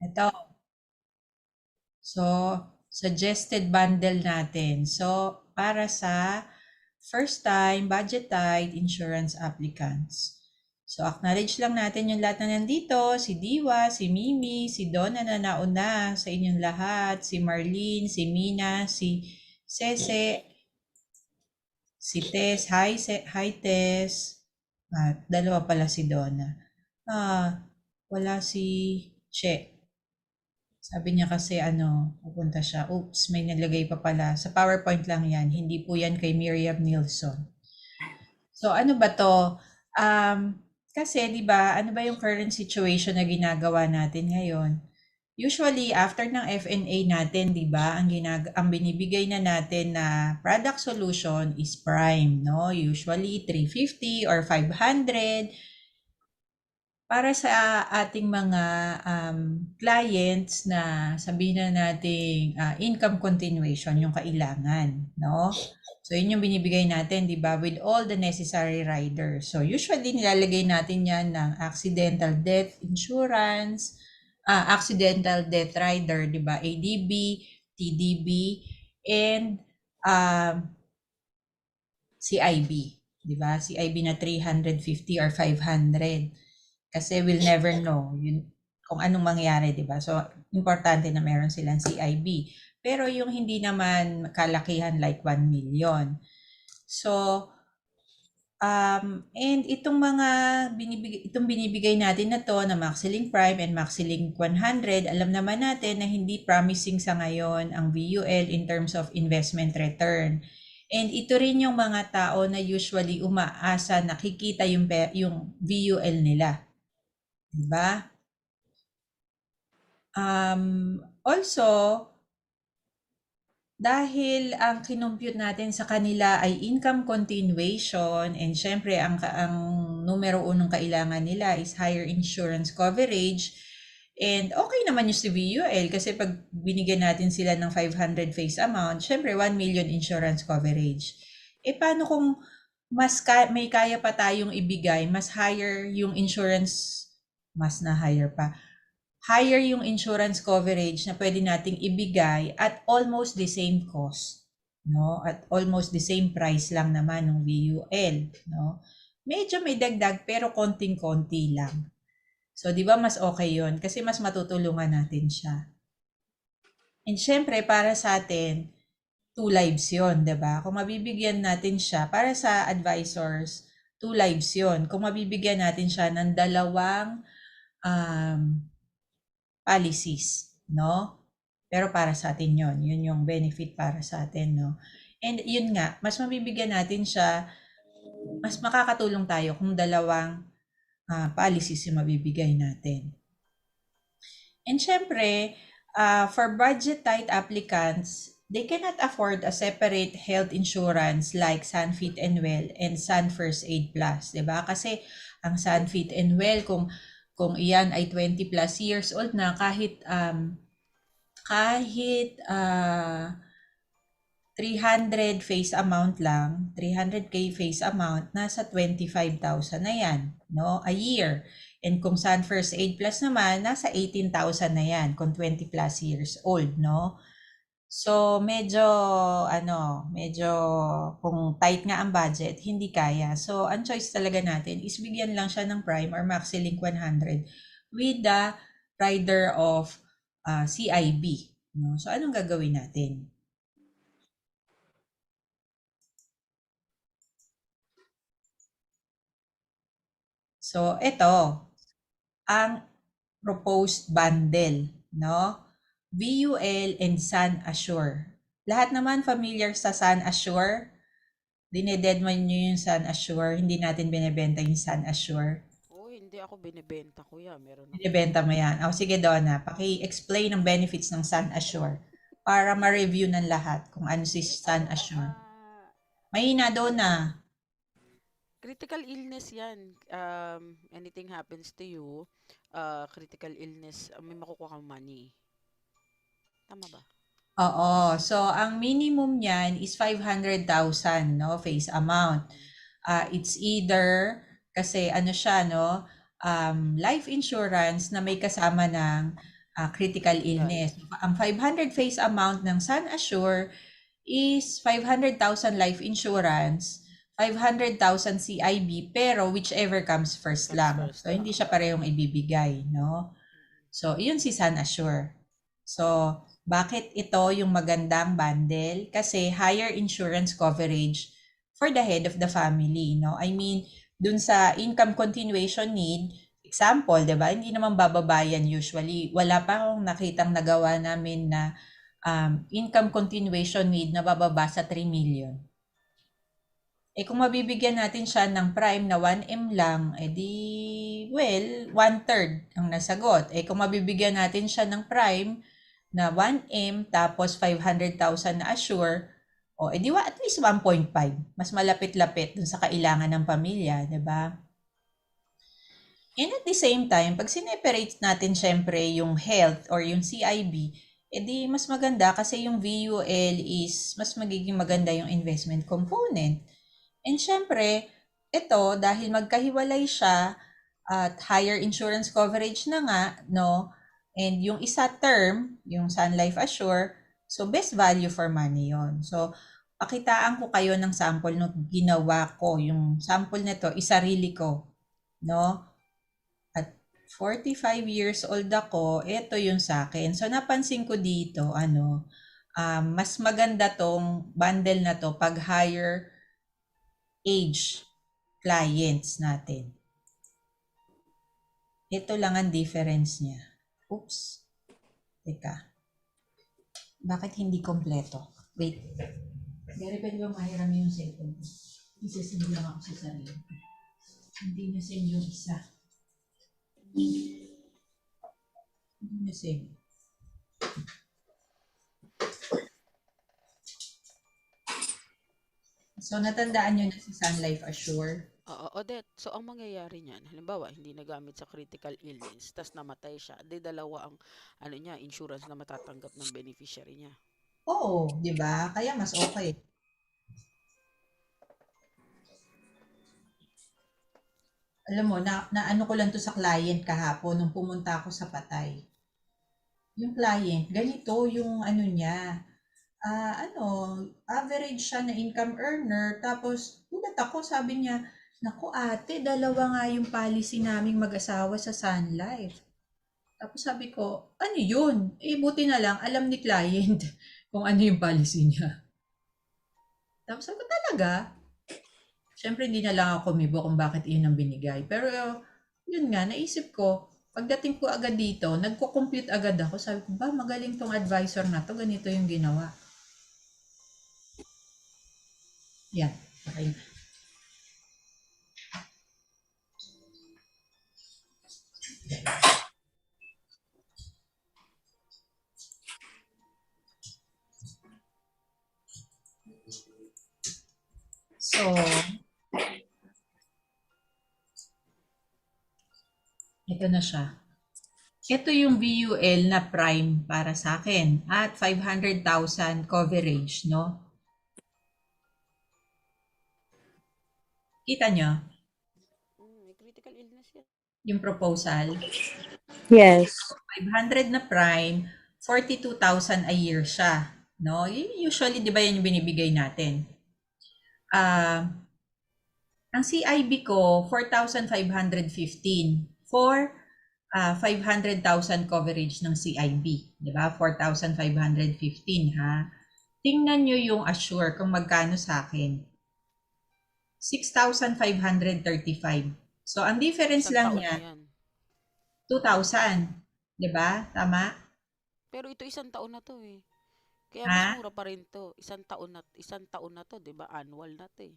Ito. So, suggested bundle natin. So, para sa first time budget tied insurance applicants. So, acknowledge lang natin yung lahat na nandito. Si Diwa, si Mimi, si Donna na nauna sa inyong lahat, si Marlene, si Mina, si Sese, si Tess. Hi, hi Tess. At dalawa pala si Donna. Wala si Che. Sabi niya kasi pupunta siya. Oops, may naglagay pa pala. Sa PowerPoint lang yan. Hindi po yan kay Miriam Nilsson. So ano ba to? Um, Kasi 'di ba, ano ba yung current situation na ginagawa natin ngayon? Usually after ng FNA natin, 'di ba, ang binibigay na natin na product solution is prime, no? Usually 350 or 500 para sa ating mga clients na sabihin na nating income continuation yung kailangan, no? So, yun yung binibigay natin, di ba? With all the necessary riders. So, usually nilalagay natin yan ng accidental death insurance, accidental death rider, di ba? ADB, TDB, and um, CIB, di ba? CIB na 350 or 500. Kasi we'll never know kung anong mangyari, di ba? So, importante na meron silang CIB. Pero yung hindi naman kalakihan like 1 million. So, and itong binibigay natin na to na MaxiLink Prime and MaxiLink 100, alam naman natin na hindi promising sa ngayon ang VUL in terms of investment return. And ito rin yung mga tao na usually umaasa nakikita yung VUL nila. Diba? Also, dahil ang kinompute natin sa kanila ay income continuation and syempre ang numero unong kailangan nila is higher insurance coverage. And okay naman yung si VUL kasi pag binigyan natin sila ng 500 face amount, syempre 1 million insurance coverage. Paano kung may kaya pa tayong ibigay, mas higher yung insurance, mas na higher pa, higher yung insurance coverage na pwede nating ibigay at almost the same cost, no? At almost the same price lang naman ng VUL, no? Medyo may dagdag pero konting-konti lang. So, di ba mas okay yon kasi mas matutulungan natin siya. And syempre, para sa atin, two lives yon, di ba? Kung mabibigyan natin siya, para sa advisors, two lives yon. Kung mabibigyan natin siya ng dalawang um, policies, no? Pero para sa atin yon, yun yung benefit para sa atin, no? And yun nga, mas mabibigyan natin siya, mas makakatulong tayo kung dalawang policies yung mabibigay natin. And syempre, for budget-tight applicants, they cannot afford a separate health insurance like Sunfit and Well and Sun First Aid Plus, 'di ba? Kasi ang Sunfit and Well kung iyan ay 20 plus years old na kahit 300 face amount lang, 300K face amount, nasa 25,000 na yan, no? A year. And kung Sun First Aid Plus naman, nasa 18,000 na yan kung 20 plus years old, no? So, medyo kung tight nga ang budget, hindi kaya. So, ang choice talaga natin is bigyan lang siya ng Prime or MaxiLink 100 with the rider of CIB. No? So, anong gagawin natin? So, ito, ang proposed bundle, no? VUL and Sun Assure. Lahat naman familiar sa Sun Assure. Dinededman nyo yung Sun Assure. Hindi natin binibenta yung Sun Assure. Oo, hindi ako binebenta, kuya. Meron ako yan. Binibenta mo yan. O sige, Donna, paki-explain ang benefits ng Sun Assure para ma-review ng lahat kung ano si Sun Ito, Assure. Mahina, Donna. critical illness yan. Anything happens to you, critical illness, may makukuha kang money. Tama ba? Oo. So, ang minimum niyan is 500,000, no, face amount. Mm. It's either, kasi ano siya, no, life insurance na may kasama ng critical Got it. illness. Ang 500 face amount ng SunAssure is 500,000 life insurance, 500,000 CIB, pero whichever comes first Comes lang. first. So, hindi siya parehong ibibigay, no? So, yun si SunAssure. So, bakit ito yung magandang bundle? Kasi higher insurance coverage for the head of the family, no? I mean, dun sa income continuation need, example, 'di ba? Hindi naman bababayan usually. Wala pa akong nakitang nagawa namin na income continuation need na bababa sa 3 million. Eh kung mabibigyan natin siya ng prime na 1M lang, well, 1/3 ang nasagot. Eh kung mabibigyan natin siya ng prime na 1M tapos 500,000 na assure, at least 1.5. Mas malapit-lapit dun sa kailangan ng pamilya, di ba? And at the same time, pag sineperate natin syempre yung health or yung CIB, mas maganda kasi yung VUL is mas magiging maganda yung investment component. And syempre, ito dahil magkahiwalay siya at higher insurance coverage na nga, no? And yung isa term, yung Sun Life Assure, so best value for money yon. So, pakitaan ko kayo ng sample no ginawa ko. Yung sample nito, isarili ko, no? At 45 years old ako, ito yung sa akin. So, napansin ko dito, mas maganda tong bundle na to pag higher age clients natin. Ito lang ang difference niya. Oops. Teka. Bakit hindi kompleto? Wait. Gary, pwede ba mahiram yung cellphone ko? Isasend lang ako sa sarili. Hindi na send yung isa. Hindi na send. So, natandaan nyo na si Sun Life Assure. Oo, Odette. So, ang mangyayari niyan, halimbawa, hindi nagamit sa critical illness, tas namatay siya, di dalawa ang, niya, insurance na matatanggap ng beneficiary niya. Oo, di ba? Kaya mas okay. Alam mo, na ano ko lang to sa client kahapon nung pumunta ako sa Patay. Yung client, ganito yung ano niya, average siya na income earner. Tapos, gulat ako, sabi niya, naku ate, dalawa nga yung policy naming mag-asawa sa Sun Life. Tapos sabi ko, ano yun? Eh, buti na lang, alam ni client kung ano yung policy niya. Tapos sabi ko, talaga? Siyempre, hindi na lang ako kumibo kung bakit iyon ang binigay. Pero, yun nga, naisip ko, pagdating ko agad dito, nagko-compute agad ako. Sabi ko, ba, magaling tong advisor na to, ganito yung ginawa. Yan, okay. So, ito na siya. Ito yung VUL na prime para sa akin at 500,000 coverage, no? Kita nyo May critical illness yan. yung proposal? Yes. 500 na prime, 42,000 a year siya, no? Usually, di ba yan yung binibigay natin? Ang CIB ko, 4,515 for 500,000 coverage ng CIB. Di ba? 4,515 ha. Tingnan nyo yung assure kung magkano sa akin. 6,535. So, ang difference Isang lang taon niya, na yan. 2,000. Di ba? Tama? Pero ito isang taon na to eh. Kaya mas Ha? mura pa rin to. Isang taon na to, 'di ba? Annual na to eh.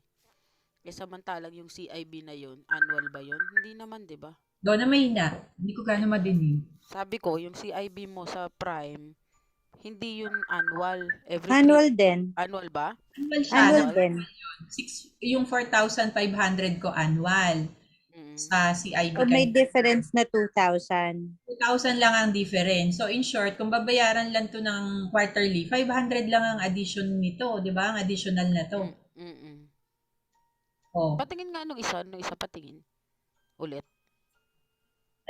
Eh samantalang yung CIB na yun, annual ba yun? Hindi naman, 'di ba? Doon na mahina. Hindi ko gano'n madinig. Sabi ko, yung CIB mo sa Prime, hindi yun annual. Every Annual din. annual ba? Annual siya. Annual Annual? din. Yung 4,500 ko annual. Mm. Sa CIB So may kanina. difference na 2,000. 2,000 lang ang difference. So in short, kung babayaran lang to ng quarterly, 500 lang ang addition nito, 'di ba? Ang additional na to. Mm. Oh. Patingin nga nung isa patingin. Ulit.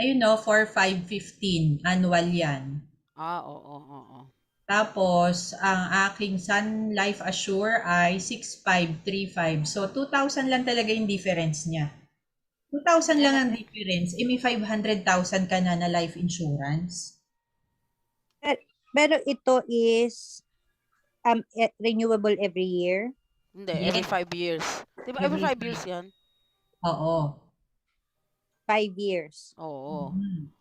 Ayun no, 4,515 annual 'yan. Oo. Tapos, ang aking Sun Life Assure ay 6,535. So, 2,000 lang talaga yung difference niya. 2,000 lang ang difference. Eh, may 500,000 ka na life insurance. Pero ito is renewable every year. Hindi, every Yes, 5 years. Di ba every every 5 years 5. yan? Oo. 5 years. Oo. Mhm.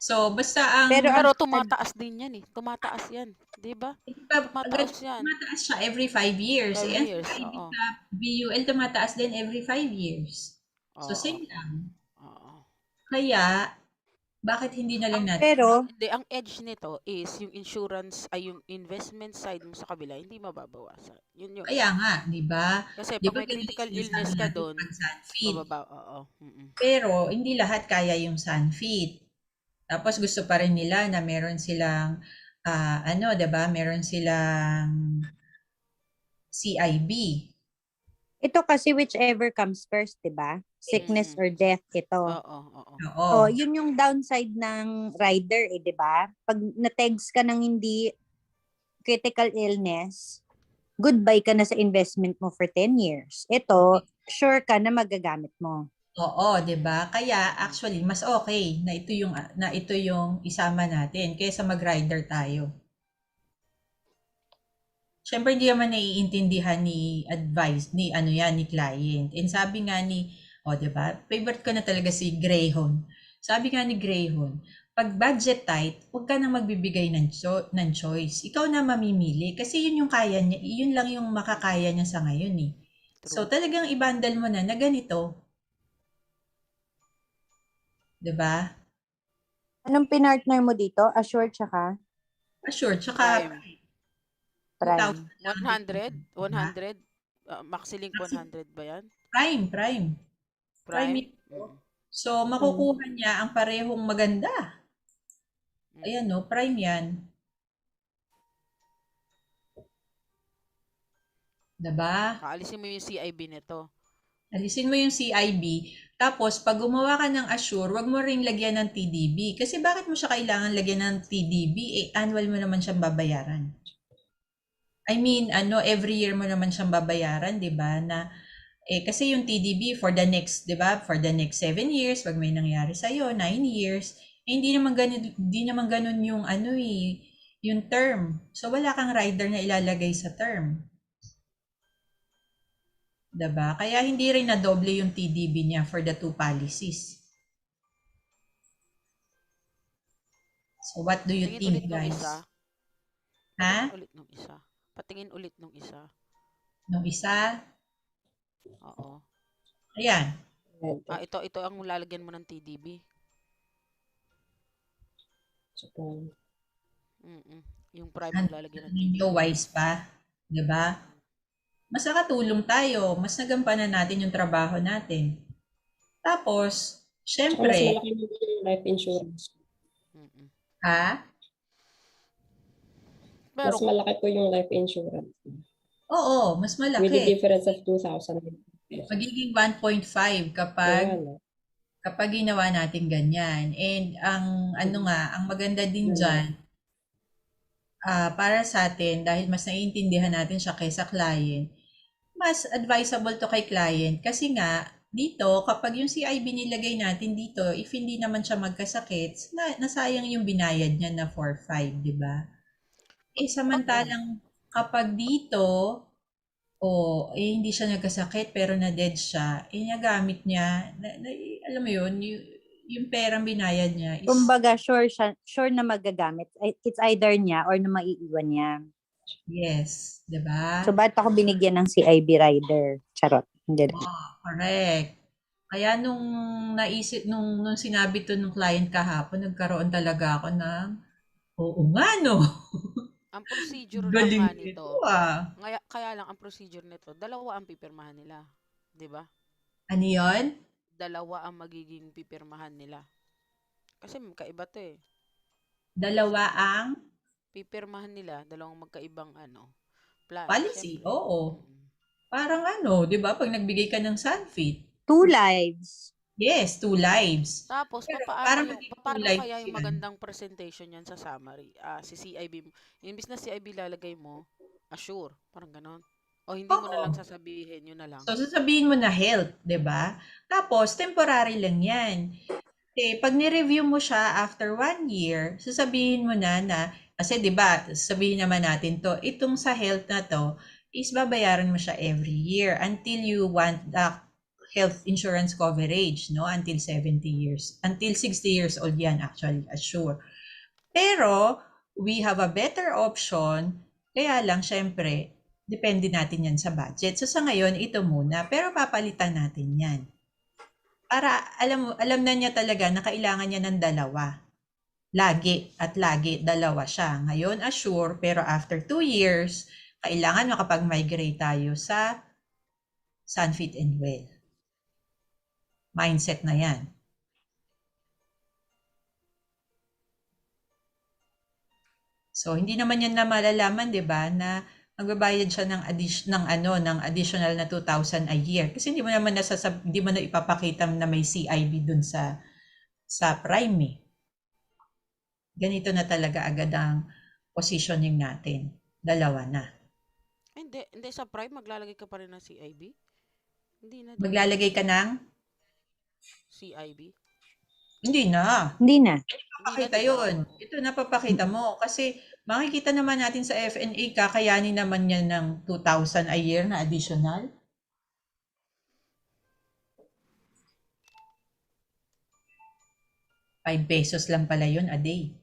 So, basta Pero ang Pero tumataas din yan eh. Tumataas yan. Di ba? agad Tumataas yan. tumataas siya every 5 years. 5 Eh, ang years. CID Oo. sa BUL tumataas din every 5 years. So, Oo. same lang. Oo. Kaya, bakit hindi na lang natin? pero Ang edge nito is yung insurance ay yung investment side mo sa kabila, hindi mababawasan. Yun. Kaya nga, di ba? Kasi Di pag ba may ganun yung critical sinasabi illness ka natin doon, pag sunfeed? bababa. Oo. Mm-mm. Pero, hindi lahat kaya yung sunfeed. Tapos, gusto pa rin nila na meron silang, di ba? Meron silang CIB. ito kasi whichever comes first, 'di ba? Sickness Mm-mm. or death ito. Oo. Oh, Oo. yun yung downside ng rider, 'di ba? Pag na-text ka ng hindi critical illness, goodbye ka na sa investment mo for 10 years. Ito, sure ka na magagamit mo. Oo, 'di ba? Kaya Mm. actually mas okay na ito yung isama natin kaysa mag-rider tayo. Siyempre hindi naman naiintindihan ni advice ni ano yan ni client. And sabi nga ni, 'di ba? Favorite ko na talaga si Greyhound. Sabi nga ni Greyhound, pag budget tight, huwag ka nang magbibigay ng choice. Ikaw na mamimili kasi yun yung kaya niya, yun lang yung makakaya niya sa ngayon eh. So True. talagang ibundle mo na ganito, 'di ba? Anong pinartner mo dito? Assure tsaka Assure, tsaka Prime. Prime. 2,000 lang din 100? naman, 'di. 100? Maxilink Kasi 100 ba yan? prime. Prime Prime? yun po. Mm-mm. So, Mm. makukuha niya ang parehong maganda. Ayan Mm-mm. 'no, prime yan, 'di ba? Aalisin mo yung CIB nito. Alisin mo yung CIB, tapos 'pag gumawa ka ng Assure, 'wag mo ring lagyan ng TDB. Kasi bakit mo siya kailangan lagyan ng TDB, eh, annual mo naman siyang babayaran. I mean ano, every year mo naman siyang babayaran, 'di ba, na kasi yung TDB for the next, 'di ba, for the next 7 years, 'pag may nangyari sa'yo, 9 years, hindi naman ganun yung ano yung term. So, wala kang rider na ilalagay sa term. 'Di ba? Kaya hindi rin na doble yung TDB niya for the two policies. So, what do you Patingin think, ulit nung guys? isa. Ha? Patingin ulit nung isa. Patingin ulit nung isa. Nung isa? Oo. Ayan. Ito ang lalagyan mo ng TDB. Mm-mm. Yung prime ang lalagyan ng Ninyo TDB. wise pa, 'di ba? Mas nakatulong tayo, mas nagampanan natin yung trabaho natin. Tapos, Tsaka mas syempre, malaki yung life insurance. Mm-mm. ha? Pero Mas malaki po yung life insurance. Oo, mas With the malaki. difference of 2,000 pesos. Magiging 1.5 Kaya nga. kapag ginawa natin ganyan. And ang maganda din diyan, para sa atin dahil mas naiintindihan natin siya kaysa client, mas advisable to kay client kasi nga dito kapag yung CIB nilagay natin dito, if hindi naman siya magkasakit, nasayang yung binayad niya na 4,500, 'di ba? pag, pag Samantalang kapag dito, hindi siya nagkasakit pero na-dead siya, nagamit niya, alam mo yun, yung perang binayad niya is, Kumbaga, sure na magagamit. It's either niya or na maiiwan niya. yes, 'di ba? So, ba't ako binigyan ng CIB rider? Charot. Hindi. Correct. Kaya nung sinabi to nung client kahapon, nagkaroon talaga ako ng, oo nga no, ang procedure lang galing nga nito nito, ah. kaya lang ang procedure nito, dalawa ang pipirmahan nila. 'Di ba? Ano yun? Dalawa ang magiging pipirmahan nila. Kasi magkaiba 'to eh. Dalawa ang Pipirmahan nila dalawang magkaibang plan, policy, syempre. oo. Mm. Parang ano, di ba, pag nagbigay ka ng sunfeed, 2 lives. Yes, 2 lives. Tapos Pero para maging 2 papaano lives kaya yung yan, magandang presentation niyan sa summary? Si CIB mo, imbis na CIB lalagay mo, assure, parang gano'n. O hindi mo na lang oo. sasabihin, yun na lang. So, sasabihin mo na health, 'di ba? Tapos temporary lang 'yan. Eh, 'pag ni-review mo siya after 1 year, sasabihin mo na kasi 'di ba, sabihin naman natin 'to, itong sa health na 'to is babayaran mo siya every year until you want the health insurance coverage, no? Until 70 years. Until 60 years old 'yan actually, assure. Pero we have a better option, kaya lang siyempre depende natin 'yan sa budget. So, sa ngayon ito muna, pero papalitan natin 'yan. Para alam na niya talaga na kailangan niya ng dalawa. Lagi at lagi dalawa siya. Ngayon assure, pero after 2 years, kailangan makapag-migrate tayo sa Sunfit and Well. Mindset na yan. So, hindi naman yan na malalaman, di ba, na magbabayad siya ng additional na 2,000 a year. Kasi hindi mo naman hindi mo na ipapakita na may CIB dun sa Prime eh. Ganito na talaga agad ang positioning natin. Dalawa na. Hindi sa Prime, maglalagay ka pa rin ng CIB? Hindi na, di ba? Maglalagay ka ng? CIB? Hindi na. Hindi na. Papakita di ba? yun. Ito napapakita mo. Kasi makikita naman natin sa FNA, kakayanin naman yan ng 2,000 a year na additional. ₱5 lang pala yun a day.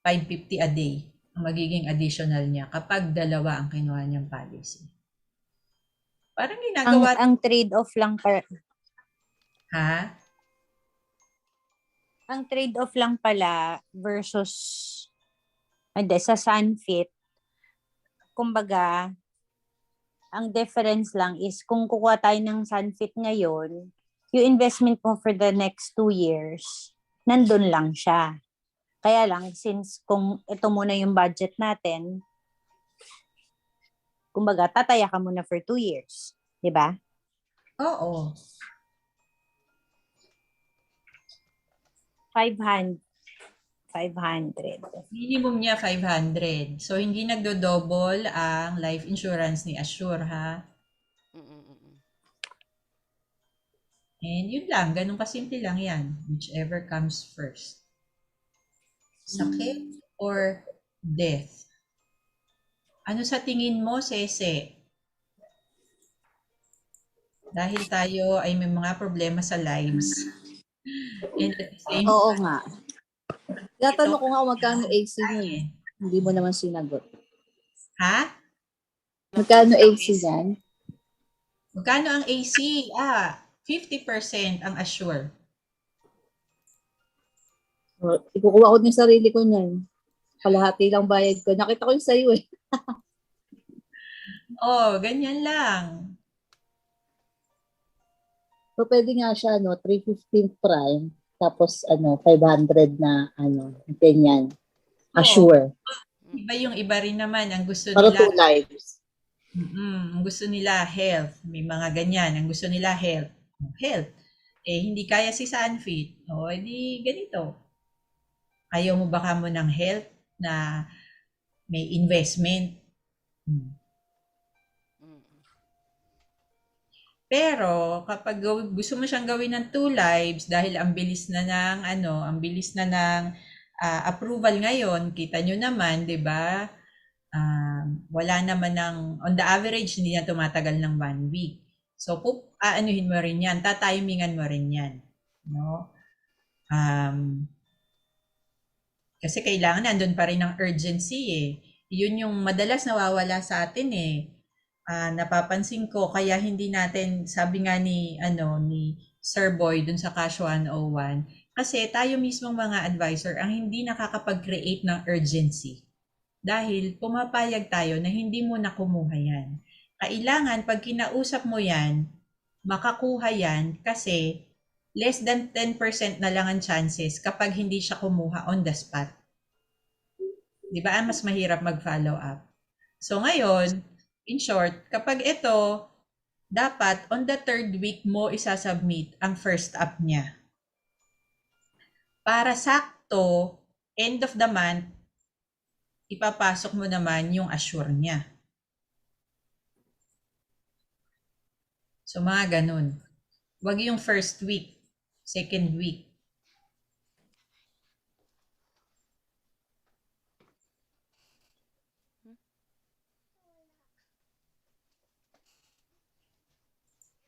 550 a day ang magiging additional niya kapag dalawa ang kinuha niyang policy. Parang Ang, ginagawa... ang trade-off lang Ha? ang trade-off lang pala versus hindi, sa Sunfit, kumbaga, ang difference lang is kung kukuha tayo ng Sunfit ngayon, yung investment mo for the next 2 years, nandun lang siya. Kaya lang, since kung ito muna yung budget natin, kumbaga, tataya ka muna for 2 years. Di ba? Oo. 500. Minimum niya 500. So, hindi nagdo-double ang life insurance ni Assure, ha? Mm-mm-mm. And yun lang, ganun kasimple lang yan. Whichever comes first. Sakit or death? Ano sa tingin mo, Sese? Dahil tayo ay may mga problema sa lives. And at the same Oo nga. Tatanong ito, ko nga kung magkano AC niyan. Hindi mo naman sinagot. ha? Magkano AC niyan? Magkano ang AC? 50% ang Assure. Ikukuha ko yung sarili ko niyan. Kalahati lang bayad ko. Nakita ko yung sa'yo eh. Oh, ganyan lang. So, pwede nga siya, 315 prime. Tapos, 500 na, ganyan. Assure. Iba yung iba rin naman. Ang gusto Para nila, 2 lives. ang gusto nila health. May mga ganyan. Ang gusto nila health. Health. Eh, hindi kaya si Sunfit. O, edi ganito. Ayaw mo baka mo ng health na may investment. Pero kapag gusto mo siyang gawin ng 2 lives dahil ang bilis na ng approval ngayon, kita nyo naman, 'di ba? Wala naman on the average hindi na tumatagal ng 1 week. So aanuhin mo rin 'yan, tatimingan mo rin 'yan, no? Kasi kailangan nandun pa rin ang urgency eh. Yun yung madalas nawawala sa atin eh. Napapansin ko kaya hindi natin sabi nga ni Sir Boy dun sa Cash 101 kasi tayo mismong mga advisor ang hindi nakakapag-create ng urgency dahil pumapayag tayo na hindi mo na kumuha yan. Kailangan pag kinausap mo yan, makakuha yan kasi less than 10% na lang ang chances kapag hindi siya kumuha on the spot. Di ba? Mas mahirap mag-follow up. So ngayon, in short, kapag ito, dapat on the third week mo isasubmit ang first up niya. Para sakto, end of the month, ipapasok mo naman yung assure niya. So, mga ganun. Wag yung first week, second week.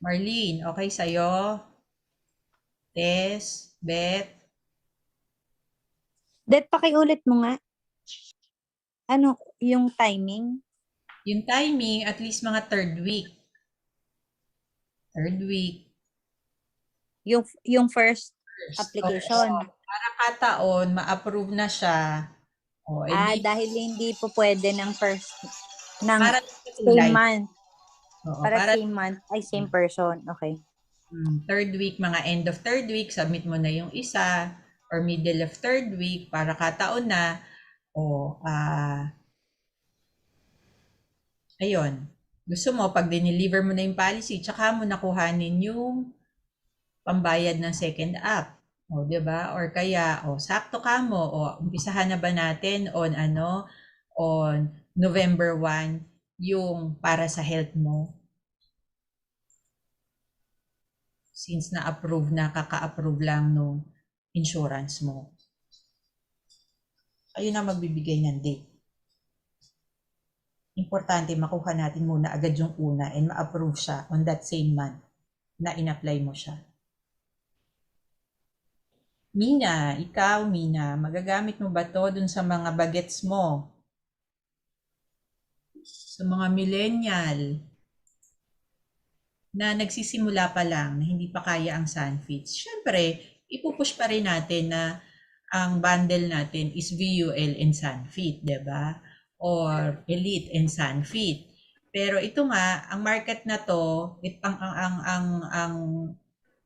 Marlene, okay sa'yo? Tess, Beth, Det, pakiulit mo nga. Ano, yung timing? yung timing, at least mga third week. Third week. Yung first First. application. Para kataon, ma-approve na siya. O, edi, Dahil hindi po pwede ng first, ng para same month. Oo, Para para same month, ay same person. Okay. third week, mga end of third week, submit mo na yung isa, or middle of third week, para kataon na, ayun. Gusto mo, pag dineliver mo na yung policy, tsaka mo nakuhanin yung pambayad ng second app. O, di ba? Or kaya, sakto ka mo, umpisahan na ba natin on November 1, yung para sa health mo? Since na-approve na, kaka-approve lang nung insurance mo. Kayo na magbibigay ng date. Importante, makuha natin muna agad yung una and ma-approve siya on that same month na in-apply mo siya. Mina, magagamit mo ba to dun sa mga bagets mo? Sa mga millennial na nagsisimula pa lang, na hindi pa kaya ang Sunfits. Siyempre, ipupush pa rin natin na ang bundle natin is VUL and Sunfit, 'di ba? Or Elite and Sunfit. Pero ito nga, ang market na to, ang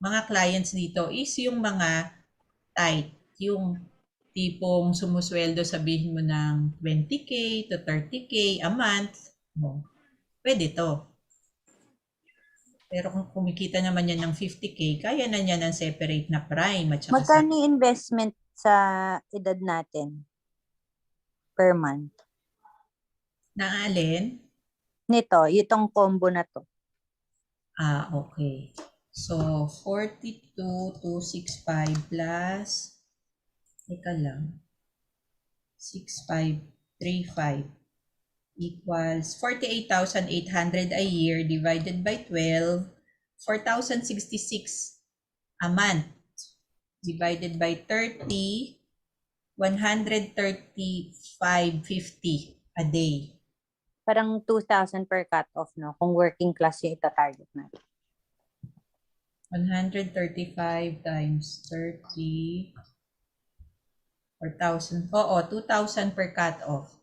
mga clients dito is yung mga tight, yung tipong sumusweldo, sabihin mo ng 20K to 30K a month, pwede to. Pero kung kumikita naman yan ng 50K, kaya na niya ng separate na prime at saka Magkano yung investment sa edad natin per month? na alin? Nito, itong combo na to. Okay. So, 42,265 plus, teka lang, 6,535 equals 48,800 a year divided by 12, 4,066 a month divided by 30, 135.50 a day. Parang 2,000 per cut-off, no? Kung working class yung ita-target natin. 135 times 30, 4,000. Oo, 2,000 per cut-off.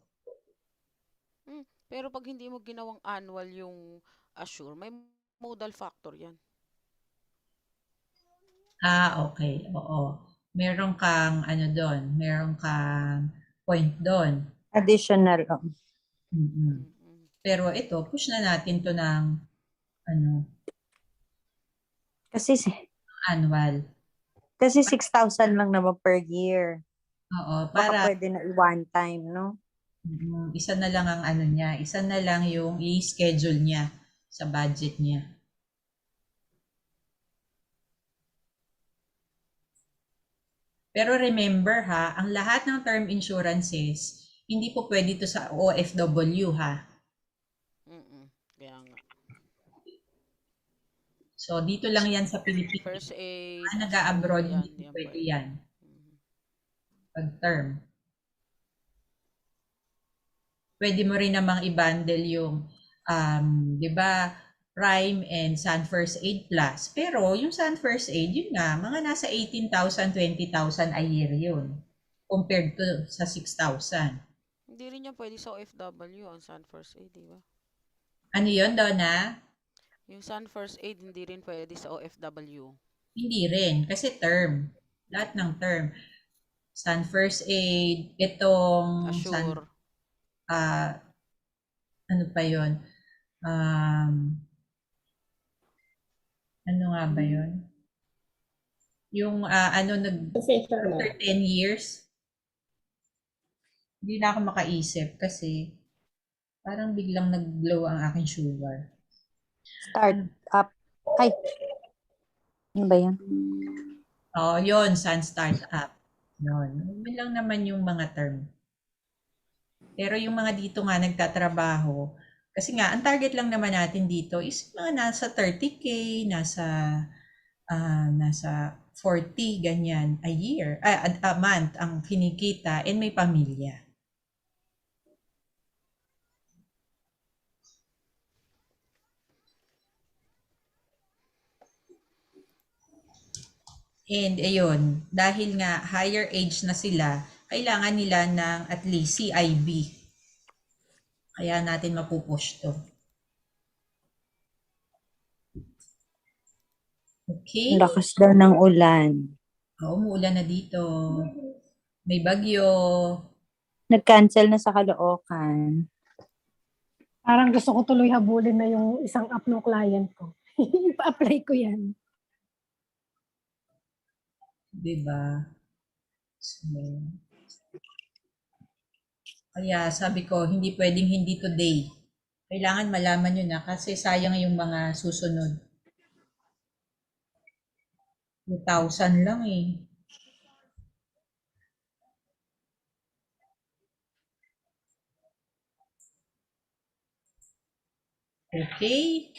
Pero pag hindi mo ginawang annual yung assure, may modal factor yan. Okay. Oo. Meron kang meron kang point doon. Additional. Pero ito, push na natin to ng Kasi annual. Kasi 6,000 lang naman per year. Oo, Baka para pwede na one time, no? isa na lang ang niya, isa na lang yung i-schedule niya sa budget niya. Pero remember ha, ang lahat ng term insurances, hindi po pwede to sa OFW ha. Kaya nga. So, dito lang yan sa Pilipinas. First aid, Nag-a-abroad, assure, hindi yan pwede pwede. yan. Pag term. Pwede mo rin namang i-bundle yung, di ba, Prime and Sun First Aid Plus. Pero yung Sun First Aid, yun nga, mga nasa 18,000, 20,000 a year yun. Compared to sa 6,000. Hindi rin yan pwede sa OFW, ang Sun First Aid, di ba? Ano yun, Donna? Yung Sun First Aid, hindi rin pwede sa OFW. Hindi rin, kasi term. Lahat ng term. Sun First Aid, itong Assure. ano pa yun? Ano nga ba yun? Yung Kasi siya after na. 10 years, hindi na ako makaisip kasi parang biglang nag-blow ang aking sugar. Start up. Ay, ano ba yan? Oh, yun, Sun Startup. Yun. Yun lang naman yung mga term. Pero yung mga dito nga nagtatrabaho, kasi nga, ang target lang naman natin dito is mga nasa 30K, nasa 40, ganyan, a year, a month ang kinikita, and may pamilya. And ayun, dahil nga higher age na sila, kailangan nila ng at least CIB. Kaya natin mapupush to. Okay? Ang lakas daw ng ulan. Umuulan na dito. May bagyo. Nag-cancel na sa Caloocan. Parang gusto ko tuloy habulin na yung isang app ng client ko. Ipa-apply ko yan. Diba? So, kaya sabi ko, hindi pwedeng hindi today. Kailangan malaman nyo na kasi sayang yung mga susunod. 2,000 lang eh. Okay?